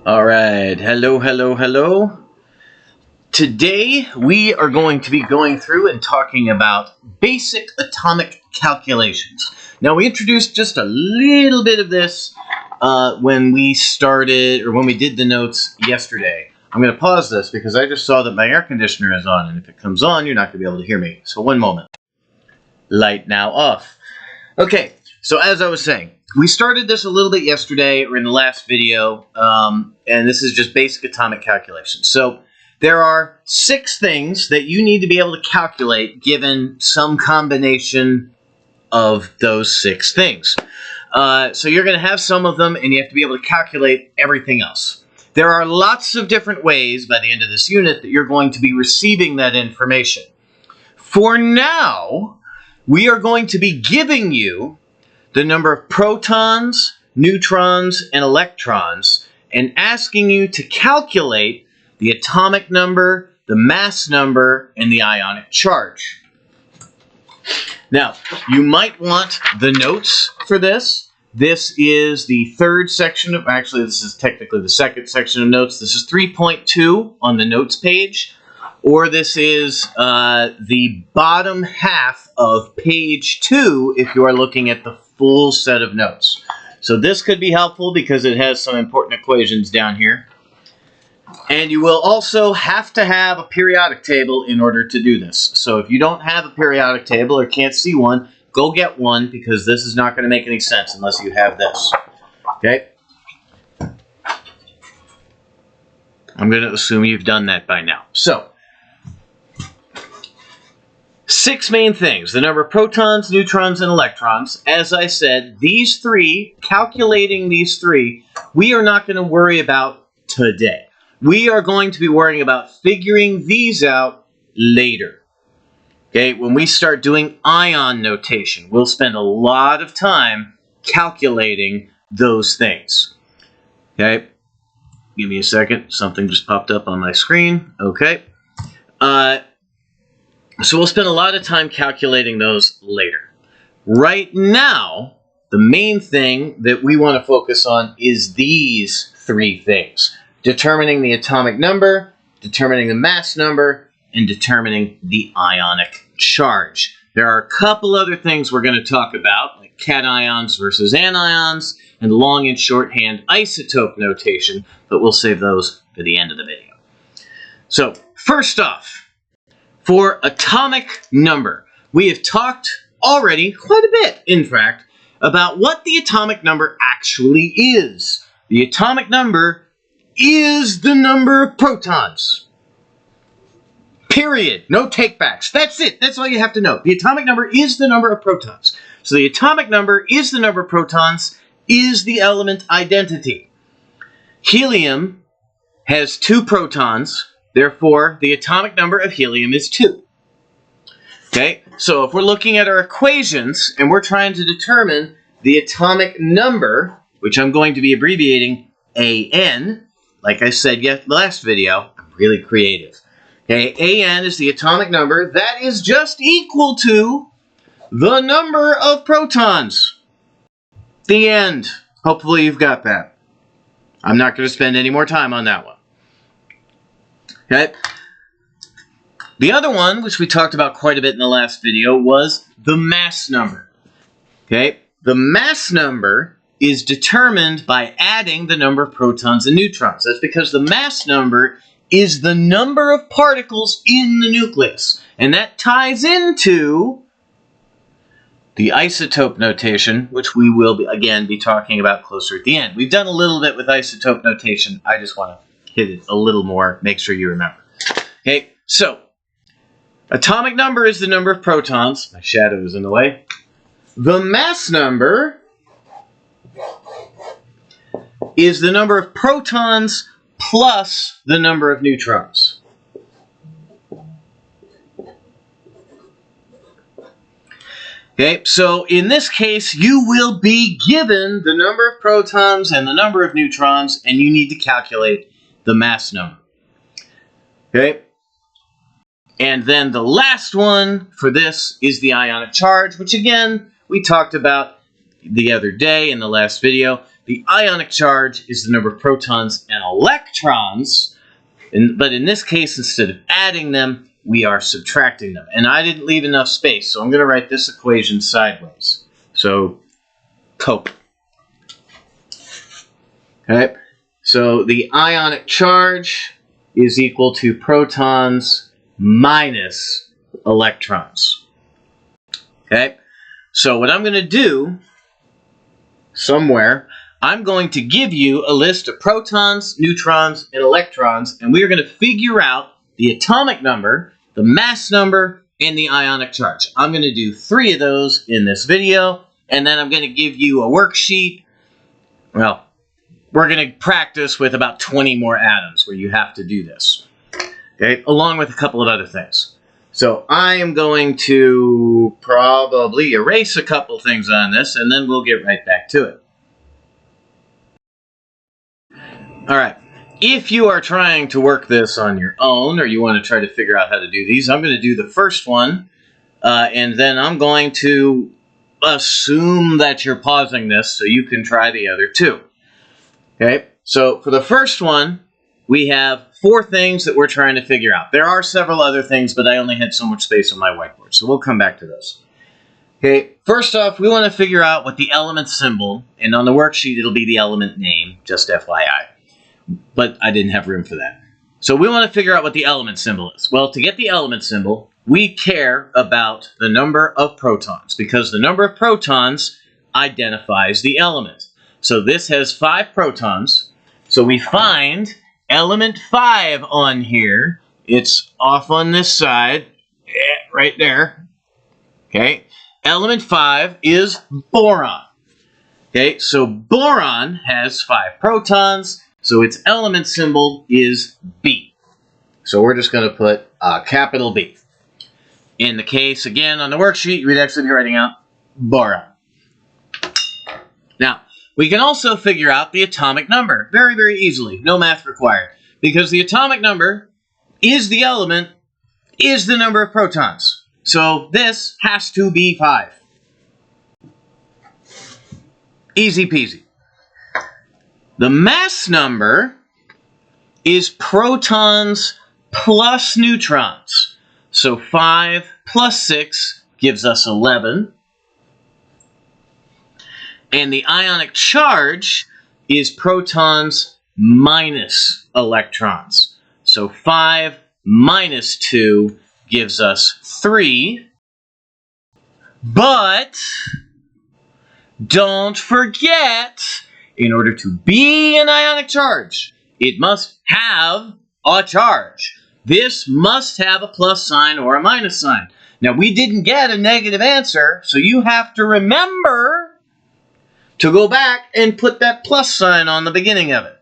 All right, hello. Today we are going to be going through and talking about basic atomic calculations. Now we introduced just a little bit of this when we started, or when we did the notes yesterday. I'm going to pause this because I just saw that my air conditioner is on, and if it comes on, you're not going to be able to hear me. So one moment. Light now off. Okay, so as I was saying, we started this a little bit yesterday or in the last video, and this is just basic atomic calculations. So there are 6 things that you need to be able to calculate given some combination of those 6 things. So you're going to have some of them, and you have to be able to calculate everything else. There are lots of different ways by the end of this unit that you're going to be receiving that information. For now, we are going to be giving you the number of protons, neutrons, and electrons, and asking you to calculate the atomic number, the mass number, and the ionic charge. Now, you might want the notes for this. This is the 3rd section of, actually this is technically the 2nd section of notes. This is 3.2 on the notes page, or this is the bottom half of page 2 if you are looking at the full set of notes. So this could be helpful because it has some important equations down here. And you will also have to have a periodic table in order to do this. So if you don't have a periodic table or can't see one, go get one, because this is not going to make any sense unless you have this. Okay? I'm going to assume you've done that by now. So 6 main things: the number of protons, neutrons, and electrons. As I said, these 3, calculating these 3, we are not going to worry about today. We are going to be worrying about figuring these out later. Okay, when we start doing ion notation, we'll spend a lot of time calculating those things. Okay, give me a second. Something just popped up on my screen. Okay. So we'll spend a lot of time calculating those later. Right now, the main thing that we want to focus on is these 3 things: determining the atomic number, determining the mass number, and determining the ionic charge. There are a couple other things we're going to talk about, like cations versus anions, and long and shorthand isotope notation, but we'll save those for the end of the video. So, first off, for atomic number, we have talked already quite a bit, in fact, about what the atomic number actually is. The atomic number is the number of protons. Period. No takebacks. That's it. That's all you have to know. The atomic number is the number of protons. So the atomic number is the number of protons, is the element identity. Helium has 2 protons. Therefore, the atomic number of helium is 2. Okay, so if we're looking at our equations and we're trying to determine the atomic number, which I'm going to be abbreviating AN, like I said last video, I'm really creative. Okay, AN is the atomic number that is just equal to the number of protons. The end. Hopefully you've got that. I'm not going to spend any more time on that one. Okay. The other one, which we talked about quite a bit in the last video, was the mass number. Okay. The mass number is determined by adding the number of protons and neutrons. That's because the mass number is the number of particles in the nucleus. And that ties into the isotope notation, which we will again be talking about closer at the end. We've done a little bit with isotope notation. I just want to hit it a little more, make sure you remember. Okay, so atomic number is the number of protons. My shadow is in the way. The mass number is the number of protons plus the number of neutrons. Okay, so in this case, you will be given the number of protons and the number of neutrons, and you need to calculate the mass number. Okay? And then the last one for this is the ionic charge, which again, we talked about the other day in the last video. The ionic charge is the number of protons and electrons, but in this case, instead of adding them, we are subtracting them. And I didn't leave enough space, so I'm going to write this equation sideways. So, cope. Okay, so the ionic charge is equal to protons minus electrons. Okay, so what I'm going to do somewhere, I'm going to give you a list of protons, neutrons, and electrons, and we are going to figure out the atomic number, the mass number, and the ionic charge. I'm going to do 3 of those in this video, and then I'm going to give you a worksheet. Well, we're going to practice with about 20 more atoms where you have to do this, okay, along with a couple of other things. So I am going to probably erase a couple things on this, and then we'll get right back to it. All right. If you are trying to work this on your own, or you want to try to figure out how to do these, I'm going to do the first one, and then I'm going to assume that you're pausing this so you can try the other 2. Okay, so for the first one, we have 4 things that we're trying to figure out. There are several other things, but I only had so much space on my whiteboard, so we'll come back to those. Okay, first off, we want to figure out what the element symbol, and on the worksheet it'll be the element name, just FYI. But I didn't have room for that. So we want to figure out what the element symbol is. Well, to get the element symbol, we care about the number of protons, because the number of protons identifies the element. So this has 5 protons. So we find element 5 on here. It's off on this side, right there. Okay, element 5 is boron. Okay, so boron has 5 protons. So its element symbol is B. So we're just going to put capital B. In the case, again, on the worksheet, you would actually be writing out boron. Now, we can also figure out the atomic number very, very easily. No math required. Because the atomic number is the element, is the number of protons. So this has to be 5. Easy peasy. The mass number is protons plus neutrons. So 5 plus 6 gives us 11. And the ionic charge is protons minus electrons. So 5 minus 2 gives us 3. But don't forget, in order to be an ionic charge, it must have a charge. This must have a plus sign or a minus sign. Now, we didn't get a negative answer, so you have to remember to go back and put that plus sign on the beginning of it.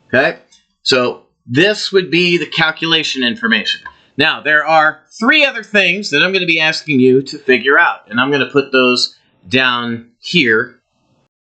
Okay? So this would be the calculation information. Now, there are 3 other things that I'm going to be asking you to figure out, and I'm going to put those down here.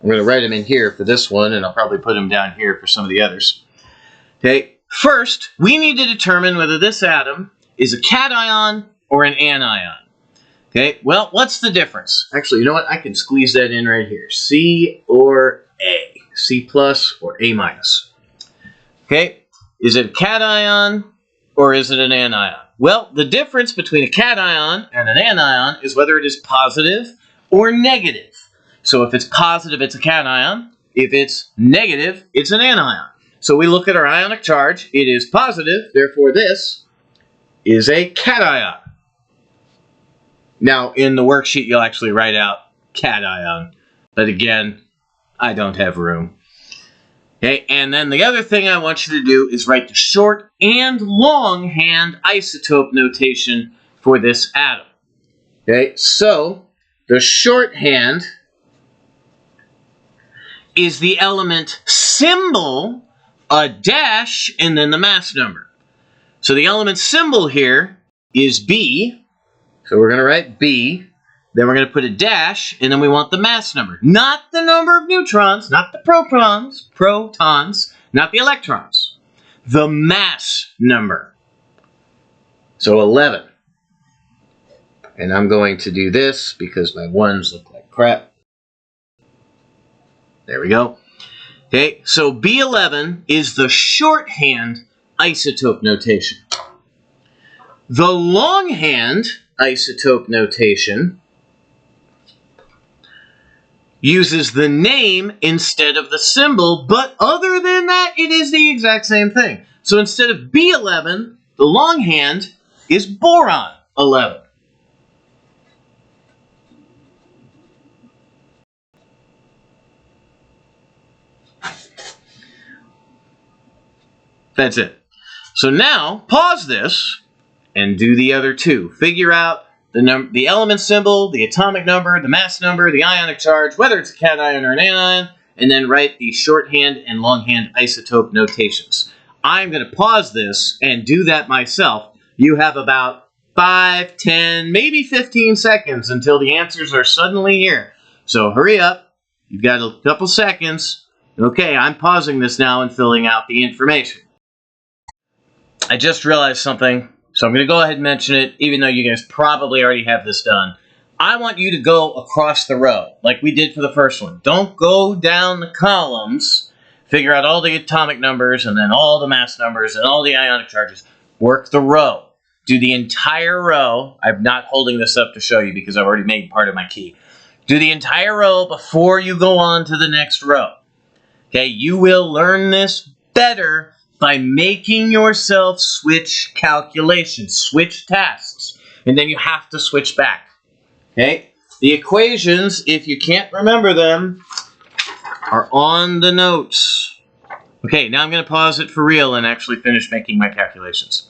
I'm going to write them in here for this one, and I'll probably put them down here for some of the others. Okay, first, we need to determine whether this atom is a cation or an anion. Okay, well, what's the difference? Actually, you know what? I can squeeze that in right here. C or A. C plus or A minus. Okay, is it a cation or is it an anion? Well, the difference between a cation and an anion is whether it is positive or negative. So if it's positive, it's a cation. If it's negative, it's an anion. So we look at our ionic charge. It is positive, therefore this is a cation. Now, in the worksheet, you'll actually write out cation. But again, I don't have room. Okay, and then the other thing I want you to do is write the short and long hand isotope notation for this atom. Okay, so the shorthand is the element symbol, a dash, and then the mass number. So the element symbol here is B. So we're going to write B. Then we're going to put a dash, and then we want the mass number. Not the number of neutrons, not the protons, not the electrons. The mass number. So 11. And I'm going to do this because my ones look like crap. There we go. Okay, so B11 is the shorthand isotope notation. The longhand isotope notation uses the name instead of the symbol, but other than that, it is the exact same thing. So instead of B11, the longhand is boron 11. That's it. So now, pause this and do the other two. Figure out the element symbol, the atomic number, the mass number, the ionic charge, whether it's a cation or an anion, and then write the shorthand and longhand isotope notations. I'm going to pause this and do that myself. You have about 5, 10, maybe 15 seconds until the answers are suddenly here. So hurry up. You've got a couple seconds. Okay, I'm pausing this now and filling out the information. I just realized something, so I'm going to go ahead and mention it, even though you guys probably already have this done. I want you to go across the row, like we did for the first one. Don't go down the columns, figure out all the atomic numbers, and then all the mass numbers, and all the ionic charges. Work the row. Do the entire row. I'm not holding this up to show you because I've already made part of my key. Do the entire row before you go on to the next row. Okay, you will learn this better by making yourself switch calculations, switch tasks, and then you have to switch back. Okay? The equations, if you can't remember them, are on the notes. Okay, now I'm going to pause it for real and actually finish making my calculations.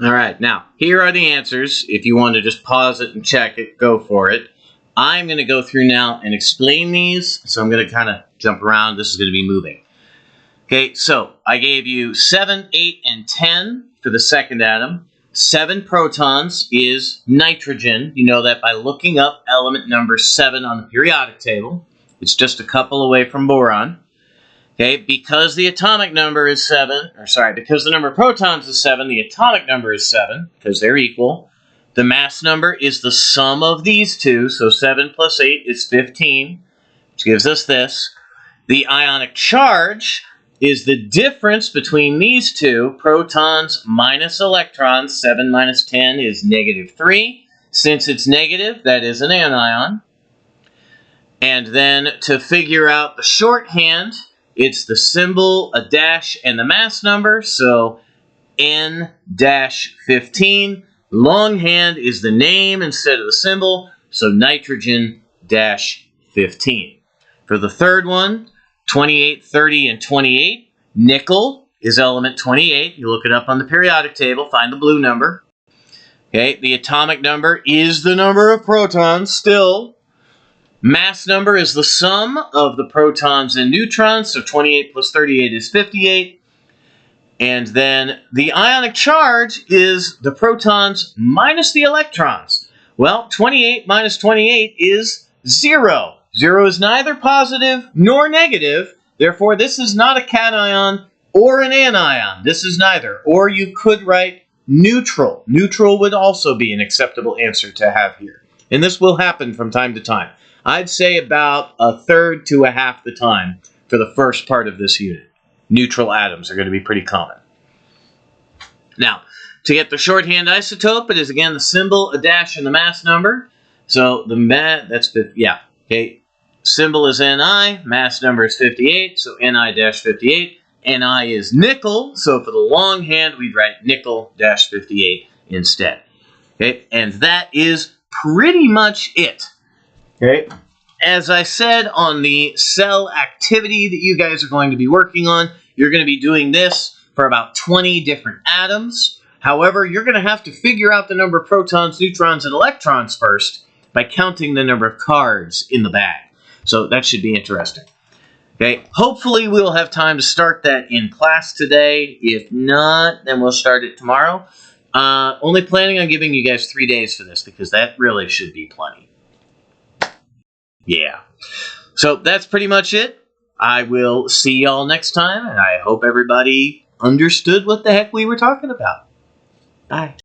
All right, now, here are the answers. If you want to just pause it and check it, go for it. I'm going to go through now and explain these, so I'm going to kind of jump around. This is going to be moving. Okay, so I gave you 7, 8, and 10 for the second atom. 7 protons is nitrogen. You know that by looking up element number 7 on the periodic table. It's just a couple away from boron. Okay, because the atomic number is 7, because the number of protons is 7, the atomic number is 7, because they're equal. The mass number is the sum of these two, so 7 plus 8 is 15, which gives us this. The ionic charge is the difference between these two, protons minus electrons. 7 minus 10 is negative 3. Since it's negative, that is an anion. And then to figure out the shorthand, it's the symbol, a dash, and the mass number. So N-15. Longhand is the name instead of the symbol. So nitrogen-15. For the third one, 28, 30, and 28. Nickel is element 28. You look it up on the periodic table, find the blue number. Okay, the atomic number is the number of protons still. Mass number is the sum of the protons and neutrons, so 28 plus 38 is 58. And then the ionic charge is the protons minus the electrons. Well, 28 minus 28 is 0. 0 is neither positive nor negative. Therefore, this is not a cation or an anion. This is neither. Or you could write neutral. Neutral would also be an acceptable answer to have here. And this will happen from time to time. I'd say about a third to a half the time for the first part of this unit. Neutral atoms are going to be pretty common. Now, to get the shorthand isotope, it is again the symbol, a dash, and the mass number. So okay. Symbol is Ni, mass number is 58, so Ni-58. Ni is nickel, so for the longhand, we'd write nickel-58 instead. Okay, and that is pretty much it. Okay, as I said on the cell activity that you guys are going to be working on, you're going to be doing this for about 20 different atoms. However, you're going to have to figure out the number of protons, neutrons, and electrons first by counting the number of cards in the bag. So that should be interesting. Okay, hopefully we'll have time to start that in class today. If not, then we'll start it tomorrow. Only planning on giving you guys 3 days for this because that really should be plenty. Yeah. So that's pretty much it. I will see y'all next time, and I hope everybody understood what the heck we were talking about. Bye.